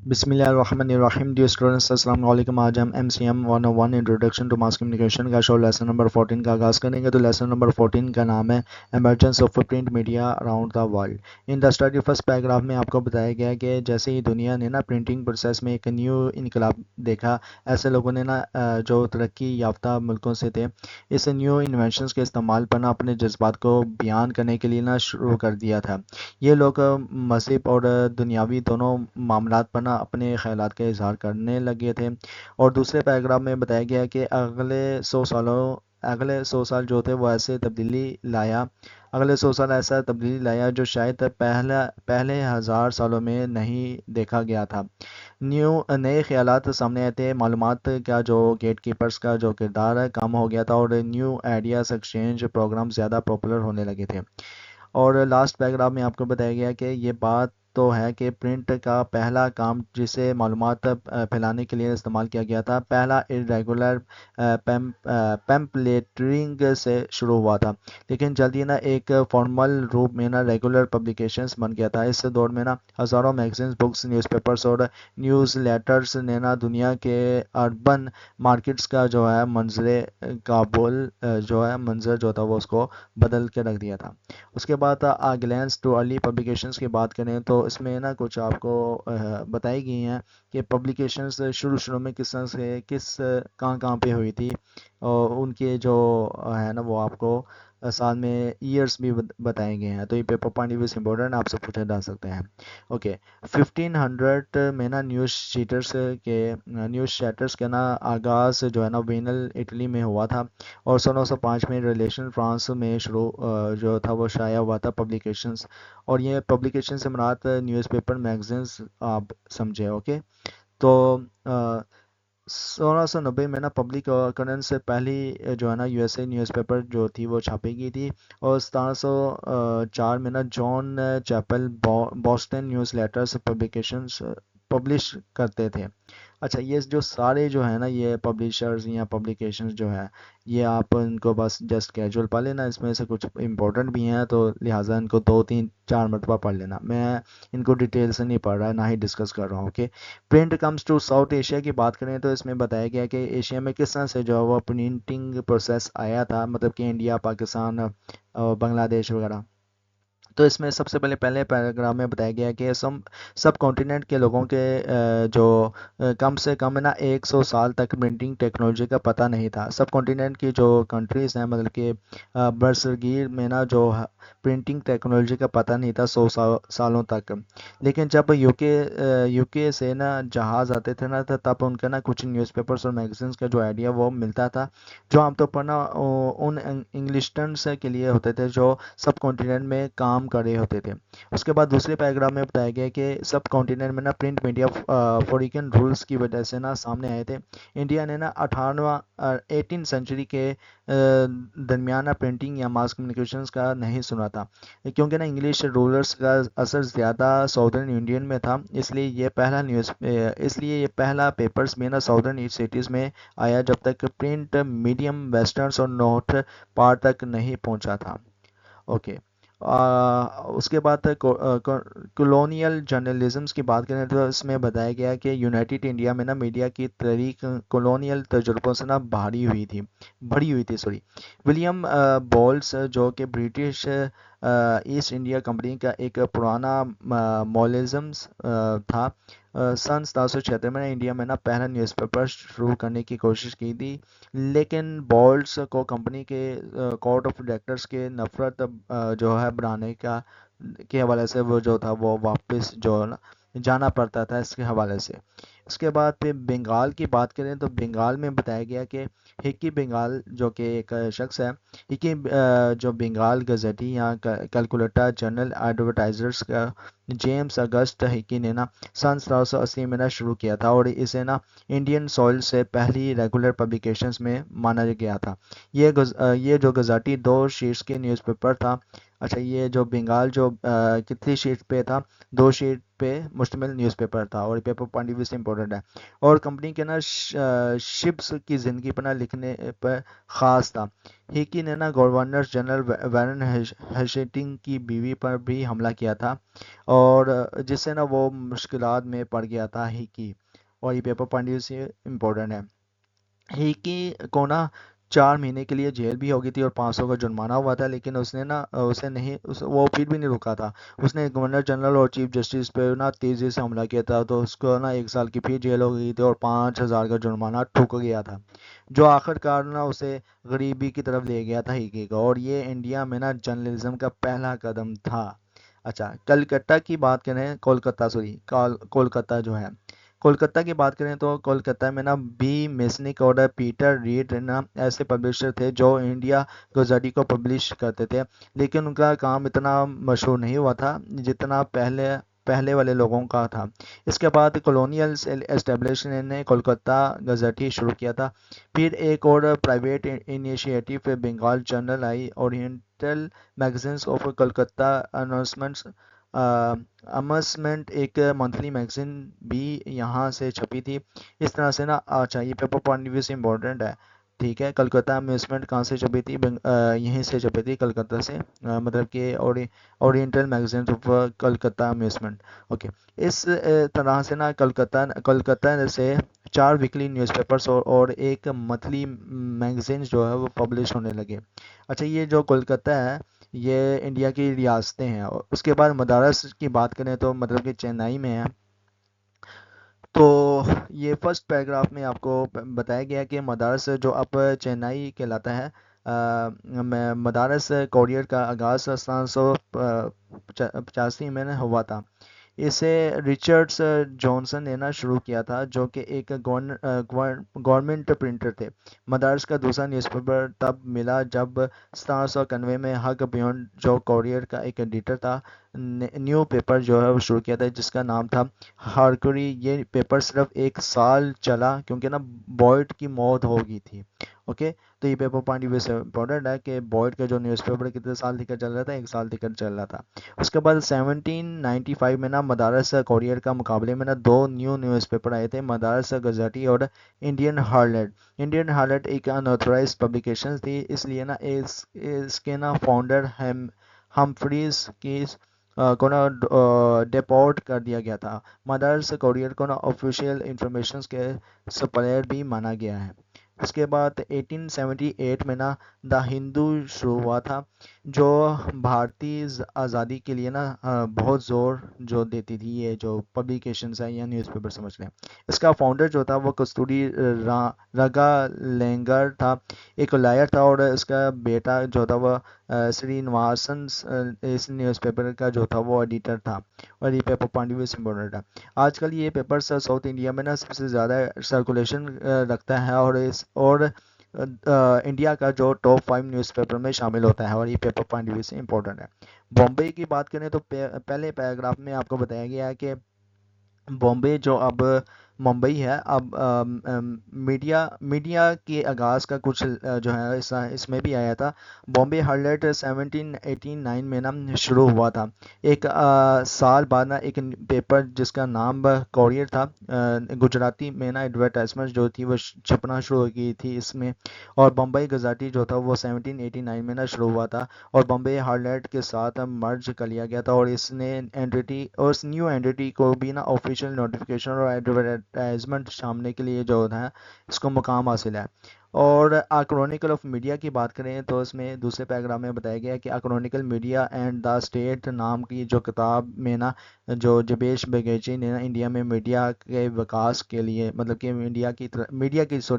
بسم اللہ الرحمن الرحیم ڈیئر اسٹوڈنٹس، السلام علیکم۔ آج ہم MCM 101 introduction to mass communication کا شو لیسن نمبر 14 کا آغاز کریں گے۔ تو لیسن نمبر 14 کا نام ہے emergence of print media around the world. In the study first paragraph میں آپ کو بتایا گیا کہ جیسے ہی دنیا نے پرنٹنگ پروسیس میں ایک نیو انقلاب دیکھا، ایسے لوگوں نے جو ترقی یافتہ ملکوں سے تھے، اس نیو انوینشنز کے استعمال پر اپنے جذبات کو بیان کرنے کے لیے شروع کر دیا تھا۔ یہ لوگ مذہب اور دنیاوی دونوں معاملات پر اپنے خیالات کا اظہار کرنے لگے تھے۔ اور دوسرے پیراگراف میں بتایا گیا کہ اگلے 100 سال جو تھے وہ اگلے 100 سال ایسا تبدیلی لایا جو شاید پہلے 1000 سالوں میں نہیں دیکھا گیا تھا۔ نئے خیالات سامنے آئے تھے، معلومات کا جو گیٹ کیپرز کا جو کردار ہے کم ہو گیا تھا، اور نیو آئیڈیاز ایکسچینج پروگرام زیادہ پاپولر ہونے لگے تھے۔ اور لاسٹ پیراگراف میں آپ کو بتایا گیا کہ یہ بات تو ہے کہ پرنٹ کا پہلا کام جسے معلومات پھیلانے کے لیے استعمال کیا گیا تھا، پہلا ریگولر پیمپلیٹرنگ سے شروع ہوا تھا، لیکن جلدی ایک فارمل روپ میں ریگولر پبلیکیشنز بن گیا تھا۔ اس دور میں ہزاروں میگزینز، بکس، نیوز پیپرز اور نیوز لیٹرز نے دنیا کے اربن مارکیٹس کا جو ہے منظر جو تھا وہ اس کو بدل کے رکھ دیا تھا۔ اس کے بعد گلینس ٹو ارلی پبلیکیشنز کی بات کریں تو اس میں کچھ آپ کو بتائی گئی ہیں کہ پبلیکیشنز شروع میں کس طرح سے کہاں پہ ہوئی تھی، اور ان کے جو ہے وہ آپ کو سال میں ایئرس بھی بتائے گئے ہیں۔ تو یہ پیپر پوائنٹ بھی امپورٹنٹ آپ سے پوچھے جا سکتے ہیں۔ اوکے، 1500 میں نیوز شیٹرز کے آغاز جو ہے وینل اٹلی میں ہوا تھا، اور 1905 میں ریلیشن فرانس میں شروع جو تھا وہ شائع ہوا تھا پبلیکیشنز۔ اور یہ پبلیکیشن سے مراد نیوز پیپر، میگزینز آپ سمجھے۔ اوکے، تو 1690 میں پبلک اکرنس سے پہلی جو ہے USA نیوز پیپر جو تھی وہ چھاپی گئی تھی، اور 1704 میں John Chapel Boston news letters publications publish کرتے تھے۔ اچھا، یہ جو سارے جو ہے یہ پبلیشرز یا پبلیکیشنز جو ہے، یہ آپ ان کو بس جسٹ کیجول پڑھ لینا، اس میں سے کچھ امپورٹنٹ بھی ہیں تو لہٰذا ان کو 2 3 4 مرتبہ پڑھ لینا۔ میں ان کو ڈیٹیل سے نہیں پڑھ رہا، نہ ہی ڈسکس کر رہا ہوں۔ Okay, print comes to South Asia کی بات کریں تو اس میں بتایا گیا کہ ایشیا میں کس طرح سے جو وہ پرنٹنگ پروسیس آیا تھا، مطلب کہ انڈیا، پاکستان، بنگلہ دیش وغیرہ۔ تو اس میں سب سے پہلے پیراگراف میں بتایا گیا کہ سب کانٹیننٹ کے لوگوں کے جو کم سے کم 100 سال تک پرنٹنگ ٹیکنالوجی کا پتہ نہیں تھا۔ سب کانٹیننٹ کی جو کنٹریز ہیں، مطلب کہ برصغیر میں جو پرنٹنگ ٹیکنالوجی کا پتہ نہیں تھا 100 سالوں تک۔ لیکن جب یو کے سے جہاز آتے تھے تب ان کا کچھ نیوز پیپرز اور میگزینز کا جو آئیڈیا وہ ملتا تھا، جو عام طور پر ان انگلشٹنس کے لیے ہوتے تھے جو سب کانٹیننٹ میں کام کر رہے ہوتے تھے۔ اس کے بعد دوسرے پیراگراف میں بتایا گیا کہ سب کانٹیننٹ میں پرنٹ میڈیا فوریکن رولز کی وجہ سے سامنے آئے تھے۔ انڈیا نے 18 سینچری کے درمیان پرنٹنگ یا ماس کمیونیکیشنز کا نہیں سنا تھا، کیونکہ انگلش رولرز کا اثر زیادہ ساؤدرن انڈین میں تھا، اس لیے یہ پہلا پیپرز میں ساؤدرن سٹیز میں آیا جب تک پرنٹ میڈیم ویسٹرنز اور نارتھ پارٹ تک نہیں پہنچا تھا۔ اوکے، اس کے بعد کولونیل جرنلزمز کی بات کریں تو اس میں بتایا گیا کہ یونائٹڈ انڈیا میں میڈیا کی تاریخ کولونیل تجربوں سے بھری ہوئی تھی ولیم بولس جو کہ برٹش ایسٹ انڈیا کمپنی کا ایک پرانا مولزمز تھا، سن 1776 میں انڈیا میں پہلا نیوز پیپر شروع کرنے کی کوشش کی تھی، لیکن بولس کو کمپنی کے کورٹ آف ڈائریکٹرز کے نفرت جو ہے بنانے کے حوالے سے وہ جو تھا وہ واپس جو جانا پڑتا تھا اس کے حوالے سے۔ اس کے بعد پھر بنگال کی بات کریں تو بنگال میں بتایا گیا کہ ہکی بنگال جو کہ ایک شخص ہے، ہکی جو بنگال گزٹی یا کیلکولیٹا جرنل ایڈورٹائزرز کا جیمز اگسٹ ہکی نے سن 1780 میں شروع کیا تھا، اور اسے انڈین سوئل سے پہلی ریگولر پبلیکیشنز میں مانا گیا تھا۔ یہ جو گزاٹی 2 شیٹس کے نیوز پیپر تھا، اچھا یہ جو بنگال جو کتنی شیٹ پہ تھا، 2 شیٹ پہ مشتمل نیوز پیپر تھا، اور یہ پیپر پوائنٹ آف ویو سے امپورٹنٹ ہے، اور کمپنی کے نا شپس کی زندگی پر نا لکھنے پر خاص تھا۔ ہیکی نے نا گورنر جنرل وارن ہیسٹنگ کی بیوی پر بھی حملہ کیا تھا، اور جس سے نا وہ مشکلات میں پڑ گیا تھا ہیکی، اور یہ پیپر پوائنٹ آف ویو سے امپورٹنٹ ہے۔ ہیکی کو نا 4 مہینے کے لیے جیل بھی ہو گئی تھی اور 500 کا جرمانہ ہوا تھا، لیکن اس نے نا اسے نہیں وہ پھر بھی نہیں رکا تھا۔ اس نے گورنر جنرل اور چیف جسٹس پہ نا تیزی سے حملہ کیا تھا، تو اس کو نا 1 سال کی پھر جیل ہو گئی تھی اور 5,000 کا جرمانہ ٹھوک گیا تھا، جو آخر کار نا اسے غریبی کی طرف لے گیا تھا ہیکی کا، اور یہ انڈیا میں نا جرنلزم کا پہلا قدم تھا۔ اچھا کلکتہ کی بات کریں، کولکتہ سوری کولکتہ جو ہے، کولکتہ کی بات کریں تو کولکتہ میں نا بی میسنک اور پیٹر ریڈ نا ایسے پبلشر تھے جو انڈیا گزاری کو پبلش کرتے تھے، لیکن ان کا کام اتنا مشہور نہیں ہوا تھا جتنا پہلے والے لوگوں کا تھا۔ اس کے بعد کولونیل اسٹیبلشمنٹ نے کولکتہ گزٹی شروع کیا تھا، پھر ایک اور پرائیویٹ انیشیٹو بنگال جرنل آئی، oriental magazines of Kolkata announcements amusement ایک منتھلی میگزین بھی یہاں سے چھپی تھی۔ اس طرح سے نا اچھا یہ پیپر پوائنٹ ویو سے امپورٹنٹ ہے، ٹھیک ہے۔ کلکتہ امیوزمنٹ کہاں سے چھپی تھی؟ یہیں سے چھپی تھی کلکتہ سے، مطلب کہ oriental magazine of Calcutta amusement, okay. اس طرح سے نا کلکتہ سے 4 ویکلی نیوز پیپرز اور ایک منتھلی میگزین جو ہے وہ پبلش ہونے لگے۔ اچھا یہ جو کولکتہ ہے یہ انڈیا کی ریاستیں ہیں، اور اس کے بعد مدارس کی بات کریں تو مطلب کہ چنئی میں ہے، تو یہ فرسٹ پیراگراف میں آپ کو بتایا گیا کہ مدارس جو اب چنئی کہلاتا ہے، مدارس کوریئر کا آغاز 1785 میں نے ہوا تھا۔ اسے رچرڈس جانسن نے نا شروع کیا تھا، جو کہ ایک گورنمنٹ پرنٹر تھے۔ مدارس کا دوسرا نیوز پیپر تب ملا جب 1791 میں ہگ بیونڈ جو کوریئر کا ایک ایڈیٹر تھا، نیو پیپر جو ہے وہ شروع کیا تھا جس کا نام تھا ہارکوری۔ یہ پیپر صرف 1 سال چلا کیونکہ نا بوائڈ کی موت ہو گئی تھی، اوکے۔ تو یہ پیپر پوائنٹ آف ویو سے امپورٹنٹ ہے کہ بوائڈ کا جو نیوز پیپر کتنے سال تک چل رہا تھا، 1 سال تک چل رہا تھا۔ اس کے بعد 1795 میں نا مدارس کوریئر کا مقابلے میں نا 2 نیوز پیپر آئے تھے، مدارس گزٹی اور انڈین ہارلٹ۔ انڈین ہارلٹ ایک اناتھورائز پبلیکیشن تھی، اس لیے نا اس کے نا فاؤنڈر ہمفریز کی کو نا ڈیپورٹ کر دیا گیا تھا۔ مدارس کوریئر کو نا آفیشیل انفارمیشن کے سپلائر بھی مانا گیا ہے۔ اس کے بعد 1878 میں نا دا ہندو شروع ہوا تھا، جو بھارتی آزادی کے لیے نا بہت زور جو دیتی تھی، یہ جو پبلیکیشنز ہیں یا نیوز پیپر سمجھ لیں۔ اس کا فاؤنڈر جو تھا وہ کستوری رگا لینگر تھا، ایک لائر تھا، اور اس کا بیٹا جو تھا وہ سری نواسن اس نیوز پیپر کا جو تھا وہ ایڈیٹر تھا، اور یہ پیپر پوائنٹ آف ویو سے امپورٹنٹ ہے۔ آج کل یہ پیپر ساؤتھ انڈیا میں نا سب سے زیادہ سرکولیشن رکھتا ہے، اور انڈیا کا جو ٹاپ 5 نیوز پیپر میں شامل ہوتا ہے، اور یہ پیپر پوائنٹ آف ویو سے امپورٹنٹ ہے۔ بامبے کی بات کریں تو پہلے پیراگراف میں آپ کو بتایا گیا ہے کہ بامبے جو اب ممبئی ہے، اب میڈیا کے آغاز کا کچھ جو ہے اس میں بھی آیا تھا۔ بامبے ہارلٹ 1789 میں نا شروع ہوا تھا، ایک سال بعد نا ایک پیپر جس کا نام کوریئر تھا، گجراتی میں نا ایڈورٹائزمنٹ جو تھی وہ چھپنا شروع ہو گئی تھی اس میں، اور بمبئی گزاٹی جو تھا وہ 1789 میں نا شروع ہوا تھا، اور بمبئی ہارلٹ کے ساتھ مرج کر لیا گیا تھا، اور اس نیو اینٹی کو بھی نا آفیشیل نوٹیفیکیشن اور ایڈورٹائزمنٹ سامنے کے لیے جو ہے اس کو مقام حاصل ہے۔ اور اکرونیکل آف میڈیا کی بات کریں تو اس میں دوسرے پیراگراف میں بتایا گیا کہ اکرونیکل میڈیا اینڈ دا اسٹیٹ نام کی جو کتاب میں نا جو جبیش بیگیچی نے نا انڈیا میں میڈیا کے وکاس کے لیے، مطلب کہ میڈیا کی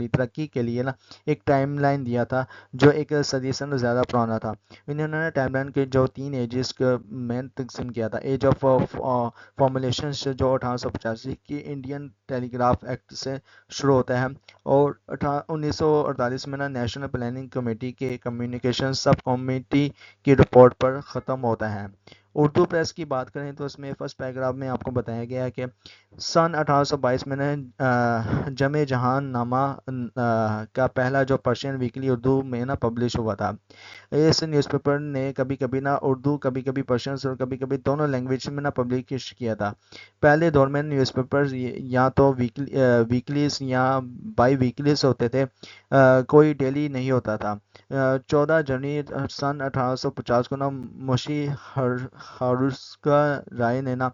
ترقی کے لیے نا ایک ٹائم لائن دیا تھا جو ایک صدی سے زیادہ پرانا تھا۔ انہوں نے ٹائم لائن کے جو 3 ایجز میں تقسیم کیا تھا: ایج آف فارمولیشن جو 1885 کی انڈین ٹیلی گراف ایکٹ سے شروع ہوتا ہے، اور 1948 میں نا نیشنل پلاننگ کمیٹی کے کمیونیکیشن سب کمیٹی کی رپورٹ پر ختم ہوتا ہے، اردو پریس کی بات کریں تو اس میں فرسٹ پیراگراف میں آپ کو بتایا گیا ہے کہ سن 1822 میں نے جمع جہان نامہ کا پہلا جو پرشین ویکلی اردو میں نا پبلش ہوا تھا. اس نیوز پیپر نے کبھی کبھی نا اردو کبھی کبھی پرشین اور کبھی کبھی دونوں لینگویج میں نا پبلش کیا تھا. پہلے دور میں نیوز پیپر یا تو ویکلیز یا بائی ویکلیز ہوتے تھے, کوئی ڈیلی نہیں ہوتا تھا. 14 جنوری سن 1850 کو نا مشی ہارسکا رائے نے نا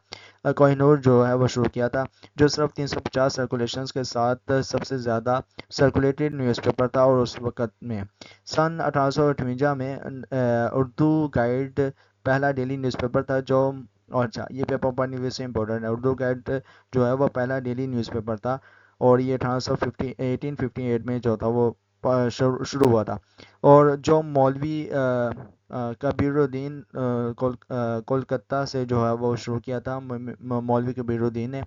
کوہ نور جو ہے وہ شروع کیا تھا, جو صرف 350 سرکولیشنز کے ساتھ سب سے زیادہ سرکولیٹڈ نیوز پیپر تھا. اور اس وقت میں سن 1858 میں اردو گائیڈ پہلا ڈیلی نیوز پیپر تھا جو, اور اچھا یہ پیپر پڑھنے سے امپورٹنٹ ہے, اردو گائیڈ جو ہے وہ پہلا ڈیلی نیوز پیپر تھا اور یہ 1858 میں جو تھا وہ شروع ہوا تھا. اور جو مولوی کبیر الدین کولکتہ سے جو ہے وہ شروع کیا تھا, مولوی کبیر الدین نے,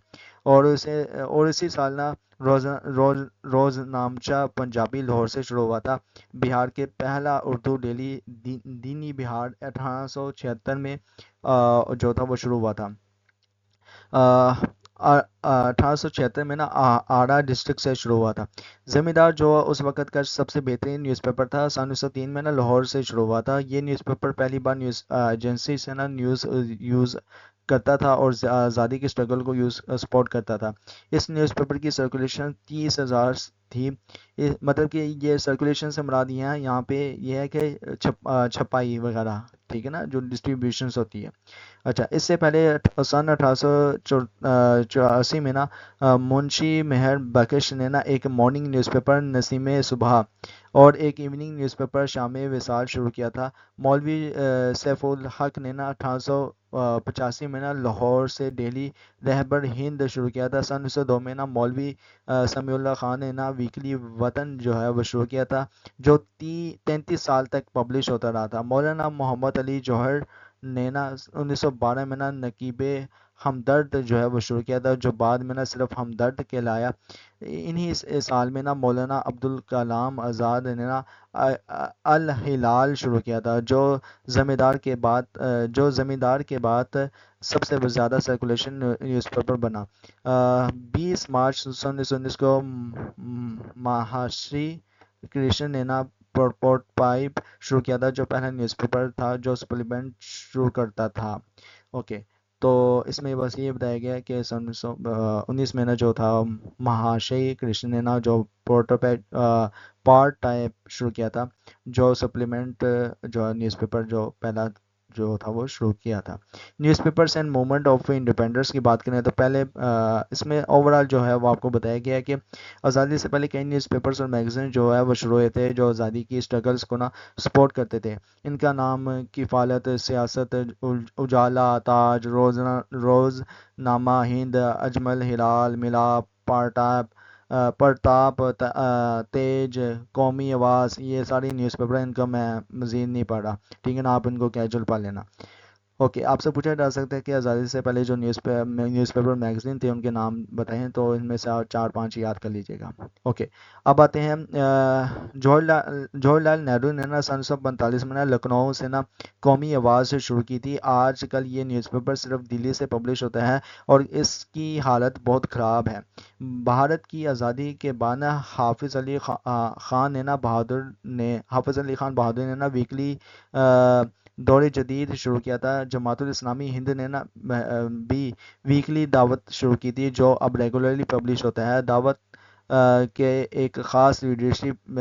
اور اسی سال نا روز نامچہ پنجابی لاہور سے شروع ہوا تھا. بہار کے پہلا اردو ڈیلی دینی بہار 1876 میں جو تھا وہ شروع ہوا تھا. 1876 میں نا آڑا ڈسٹرکٹ سے شروع ہوا تھا. زمیندار جو اس وقت کا سب سے بہترین نیوز پیپر تھا, سن 1903 میں نا لاہور سے شروع ہوا تھا. یہ نیوز پیپر پہلی بار نیوز ایجنسی سے نا یوز کرتا تھا اور آزادی کی اسٹرگل کو سپورٹ کرتا تھا. اس نیوز پیپر کی سرکولیشن 30,000 تھی. مطلب کہ یہ سرکولیشن سے مراد یہاں پہ یہ ہے کہ چھپائی وغیرہ, ٹھیک ہے نا, جو ڈسٹریبیوشنز ہوتی ہے. اچھا, اس سے پہلے سن 1884 میں نا منشی مہر بخش نے نا ایک مارننگ نیوز پیپر نسیم صبح اور ایک ایوننگ نیوز پیپر شام وصال شروع کیا تھا. مولوی سیف الحق نے نا 1885 میں نا لاہور سے ڈیلی رہبر ہند شروع کیا تھا. سن 1902 میں نا مولوی سمیع اللہ خان نے نا ویکلی وطن جو ہے وہ شروع کیا تھا, جو 33 سال تک پبلش ہوتا رہا تھا. مولانا محمد علی جوہر نے نا 1912 میں نا نقیب ہمدرد جو ہے وہ شروع کیا تھا, جو بعد میں نا صرف ہمدرد کہلایا. انہی سال میں نا مولانا عبدالکلام آزاد نے نا الہلال شروع کیا تھا, جو زمیندار کے بعد سب سے زیادہ سرکولیشن نیوز پیپر بنا. 20 مارچ سن 1919 کو مہاشری کرشن نے نا پورٹ پائپ شروع کیا تھا, جو پہلا نیوز پیپر تھا جو سپلیمنٹ شروع کرتا تھا. اوکے, تو اس میں بس یہ بتایا گیا کہ سن 1919 میں نا جو تھا مہاشری کرشن نے نا جو پارٹ ٹائپ شروع کیا تھا, جو سپلیمنٹ جو نیوز پیپر جو پہلا جو تھا وہ شروع کیا تھا. News papers and movement of independence کی بات کریں تو پہلے اس میں اوورال جو ہے وہ آپ کو بتایا گیا ہے کہ آزادی سے پہلے کئی نیوز پیپرز اور میگزین جو ہے وہ شروع ہوئے تھے جو آزادی کی اسٹرگلز کو نا سپورٹ کرتے تھے. ان کا نام کفالت, سیاست, اجالا, تاج, روز نامہ ہند, اجمل, ہلال, ملاپ, پرتاپ, تیج, قومی آواز, یہ ساری نیوز پیپر ہیں. ان کا میں مزید نہیں پڑھ رہا, ٹھیک ہے نا, آپ ان کو کیجول پڑھ لینا. اوکے, آپ سے پوچھا جا سکتا ہے کہ آزادی سے پہلے جو نیوز پیپر میگزین تھے ان کے نام بتائیں, تو ان میں سے 4-5 یاد کر لیجیے گا. اوکے, اب آتے ہیں جواہر لال نہرو نے نا سن 1945 میں نا لکھنؤ سے نا قومی آواز سے شروع کی تھی. آج کل یہ نیوز پیپر صرف دلی سے پبلش ہوتا ہے اور اس کی حالت بہت خراب ہے. بھارت کی آزادی کے بعد نا حافظ علی خان بہادر نے نا ویکلی دور جدید شروع کیا تھا. جماعت الاسلامی ہند نے نا بھی ویکلی دعوت شروع کی تھی, جو اب ریگولرلی پبلش ہوتا ہے. دعوت کے ایک خاص لیڈرشپ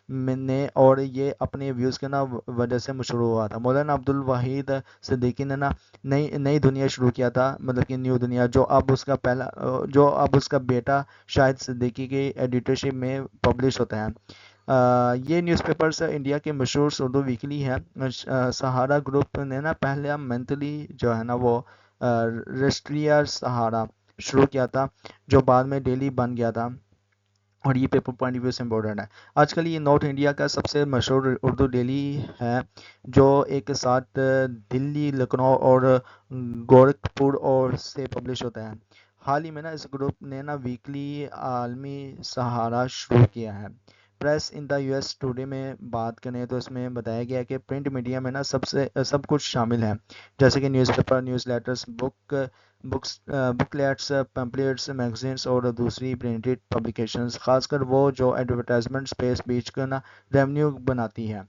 نے اور یہ اپنے ویوز کے نا وجہ سے مشہور ہوا تھا. مولانا عبد الواحد صدیقی نے نا نئی دنیا شروع کیا تھا, مطلب کہ نیو دنیا, جو اب اس کا بیٹا شاہد صدیقی کی ایڈیٹرشپ میں پبلش ہوتا ہے. یہ نیوز پیپرز انڈیا کے مشہور اردو ویکلی ہے. سہارا گروپ نے نا پہلا منتھلی جو ہے نا وہ رشٹریہ سہارا شروع کیا تھا, جو بعد میں ڈیلی بن گیا تھا, اور یہ پیپر پوائنٹ ویو سے امپورٹنٹ ہے. آج کل یہ نارتھ انڈیا کا سب سے مشہور اردو ڈیلی ہے, جو ایک ساتھ دلی, لکھنؤ اور گورکھپور اور سے پبلش ہوتا ہے. حال ہی میں نا اس گروپ نے نا ویکلی عالمی سہارا شروع کیا ہے. پریس ان دا یو ایس ٹوڈے میں بات کریں تو اس میں بتایا گیا کہ پرنٹ میڈیا میں نا سب کچھ شامل ہے، جیسے کہ news paper, news letters, booklets, pamphlets, magazines اور دوسری پرنٹڈ پبلیکیشنز، خاص کر وہ جو ایڈورٹائزمنٹ اسپیس بیچ کر نا ریونیو بناتی ہے۔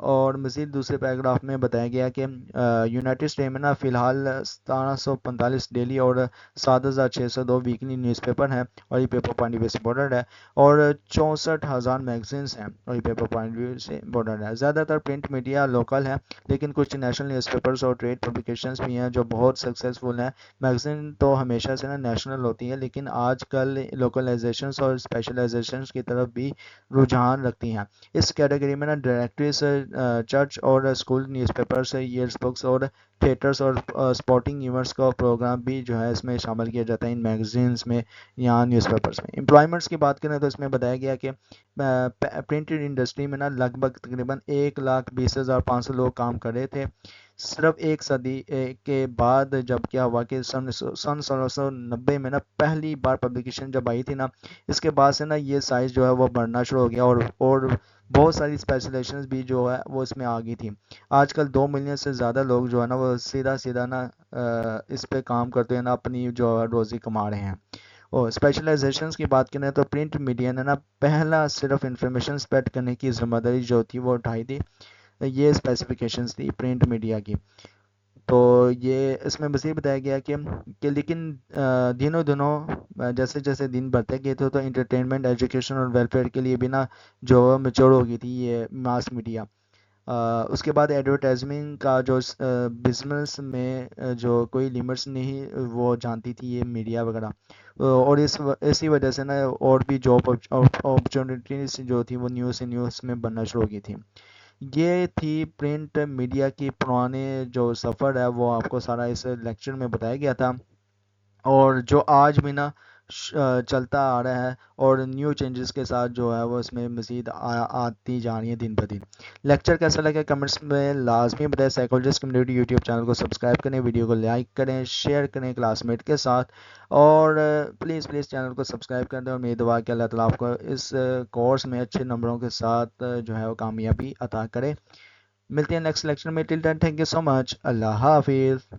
اور مزید دوسرے پیراگراف میں بتایا گیا کہ یونائٹڈ اسٹیٹ میں نا فی الحال 1745 ڈیلی اور 7602 ویکلی نیوز پیپر ہیں اور یہ پیپر پوائنٹ ویو سے بورڈرڈ ہے، اور 64,000 میگزینس ہیں اور یہ پیپر پوائنٹ ویو سے بورڈرڈ ہے۔ زیادہ تر پرنٹ میڈیا لوکل ہے، لیکن کچھ نیشنل نیوز پیپرز اور ٹریڈ پبلیکیشنز بھی ہیں جو بہت سکسیزفل ہیں۔ میگزین تو ہمیشہ سے نا نیشنل ہوتی ہے، لیکن آج کل لوکلائزیشنز اور اسپیشلائزیشنز کی طرف بھی رجحان رکھتی ہیں۔ اس کیٹیگری میں نا ڈائریکٹریز، چرچ اور school news papers, years books اور تھیٹرز اور اسپورٹنگ ایونٹس کا پروگرام بھی جو ہے اس میں شامل کیا جاتا ہے ان میگزینس میں یا نیوز پیپرس میں۔ امپلائمنٹس کی بات کریں تو اس میں بتایا گیا کہ پرنٹڈ انڈسٹری میں نا لگ بھگ تقریباً 1,20,500 لوگ کام کر رہے تھے۔ صرف ایک صدی کے بعد جب کیا ہوا کہ سن 1990 میں نا پہلی بار پبلیکیشن جب آئی تھی نا، اس کے بعد سے نا یہ سائز جو ہے وہ بڑھنا شروع ہو گیا اور بہت ساری اسپیشلائزیشنز بھی جو ہے وہ اس میں آ گئی تھی۔ آج کل 2 ملین سے زیادہ لوگ جو ہے نا وہ سیدھا نا اس پہ کام کرتے ہیں نا اپنی جو روزی کما رہے ہیں۔ اور اسپیشلائزیشنز کی بات کریں تو پرنٹ میڈیا نے نا پہلا صرف انفارمیشن اسپریڈ کرنے کی ذمہ داری جو تھی وہ اٹھائی تھی، یہ اسپیسیفیکیشنز تھی پرنٹ میڈیا کی۔ تو یہ اس میں مزید بتایا گیا کہ لیکن دنوں جیسے جیسے دن بڑھتے گئے تھے تو انٹرٹینمنٹ، ایجوکیشن اور ویلفیئر کے لیے بھی نا جو میچور ہو گئی تھی یہ ماس میڈیا۔ اس کے بعد ایڈورٹائزمنگ کا جو بزنس میں جو کوئی لیمٹس نہیں وہ جانتی تھی یہ میڈیا وغیرہ، اور اسی وجہ سے نا اور بھی جاب اپرچونیٹیز جو تھی وہ نیوز میں بننا شروع ہو گئی تھی۔ یہ تھی پرنٹ میڈیا کی پرانے جو سفر ہے وہ آپ کو سارا اس لیکچر میں بتایا گیا تھا، اور جو آج بھی نا چلتا آ رہا ہے اور نیو چینجز کے ساتھ جو ہے وہ اس میں مزید آتی جا رہی ہیں دن بدن۔ لیکچر کیسا لگا کمنٹس میں لازمی بتائیں۔ سائیکالوجسٹ کمیونٹی یوٹیوب چینل کو سبسکرائب کریں، ویڈیو کو لائک کریں، شیئر کریں کلاس میٹ کے ساتھ، اور پلیز چینل کو سبسکرائب کر دیں، اور میری دعا کہ اللہ تعالیٰ آپ کو اس کورس میں اچھے نمبروں کے ساتھ جو ہے وہ کامیابی عطا کرے۔ ملتے ہیں نیکسٹ لیکچر میں، ٹل دین تھینک یو سو مچ، اللہ حافظ۔